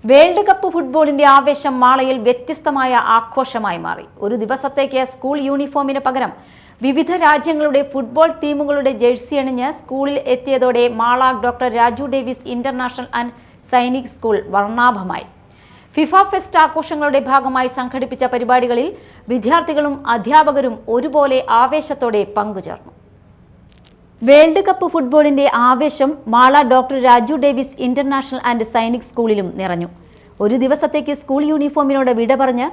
World cup ഫുട്ബോളിന്റെ ആവേശം മാളയിൽ വ്യത്യസ്തമായ ആഘോഷമായി മാറി. ഒരു ദിവസത്തേക്ക് സ്കൂൾ യൂണിഫോമിന് പകരം വിവിധ രാജ്യങ്ങളുടെ ഫുട്ബോൾ ടീമുകളുടെ ജേഴ്സി അണിഞ്ഞ് സ്കൂളിൽ എത്തിയതോടെ Mala doctor Raju Davis international and Sainik school വർണ്ണാഭമായി. ഫിഫ ഫെസ്റ്റ് ആഘോഷങ്ങളുടെ ഭാഗമായി സംഘടിപ്പിച്ച പരിപാടികളിൽ വിദ്യാർത്ഥികളും അധ്യാപകരും ഒരുപോലെ ആവേശത്തോടെ പങ്കുചേർന്നു. വേൾഡ് കപ്പ് ഫുട്ബോളിന്റെ ആവേശം Mala doctor Raju Davis international and Sainik സ്കൂളിലും നിറഞ്ഞു. ഒരു ദിവസത്തേക്ക് സ്കൂൾ യൂണിഫോമിനോട് വിട പറഞ്ഞ്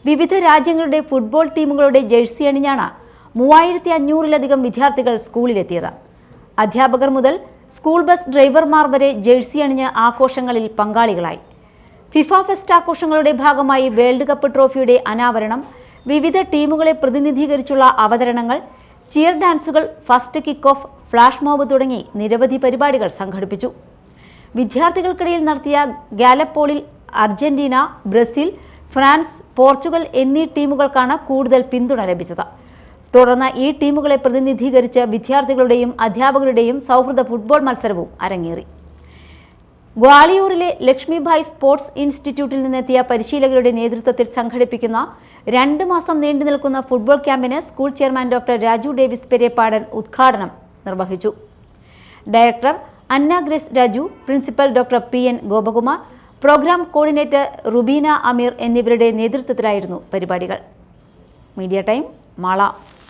വിവിധ രാജ്യങ്ങളുടെ ഫുട്ബോൾ ടീമുകളുടെ ജേഴ്സി അണിഞ്ഞാണ് 3500-ലധികം വിദ്യാർത്ഥികൾ സ്കൂളിലെത്തിയത്. അധ്യാപകർ മുതൽ സ്കൂൾ ബസ് ഡ്രൈവർമാർ വരെ ജേഴ്സി അണിഞ്ഞ് ആഘോഷങ്ങളിൽ പങ്കാളികളായി. ഫിഫ ഫെസ്റ്റ് ആഘോഷങ്ങളുടെ ഭാഗമായി വേൾഡ് കപ്പ് ട്രോഫിയുടെ അനാവരണം, വിവിധ ടീമുകളെ പ്രതിനിധീകരിച്ചുള്ള അവതരണങ്ങൾ, ചിയർ ഡാൻസുകൾ, first kick off, flash mob തുടങ്ങി നിരവധി പരിപാടികൾ സംഘടിപ്പിച്ചു. വിദ്യാർത്ഥികൾക്കിടയിൽ നടത്തിയ ഗാലപ്പോളിൽ അർജന്റീന, ബ്രസീൽ, ഫ്രാൻസ്, പോർച്ചുഗൽ എന്നീ ടീമുകൾക്കാണ് കൂടുതൽ പിന്തുണ ലഭിച്ചത്. തുടർന്ന് ഈ ടീമുകളെ പ്രതിനിധീകരിച്ച് വിദ്യാർത്ഥികളുടെയും അധ്യാപകരുടെയും സൗഹൃദ ഫുട്ബോൾ മത്സരവും അരങ്ങേറി. ഗ്വാളിയൂരിലെ ലക്ഷ്മിഭായ് സ്പോർട്സ് ഇൻസ്റ്റിറ്റ്യൂട്ടിൽ നിന്നെത്തിയ പരിശീലകരുടെ നേതൃത്വത്തിൽ സംഘടിപ്പിക്കുന്ന 2 മാസം നീണ്ടു നിൽക്കുന്ന ഫുട്ബോൾ ക്യാമ്പിന് school chairman doctor Raju Davis Pereppadan ഉദ്ഘാടനം നിർവഹിച്ചു. Director Anna Grace Raju, principal doctor PN Gopakumar, programme coordinator Rubeena Ameer എന്നിവരുടെ നേതൃത്വത്തിലായിരുന്നു പരിപാടികൾ. Media time, Mala.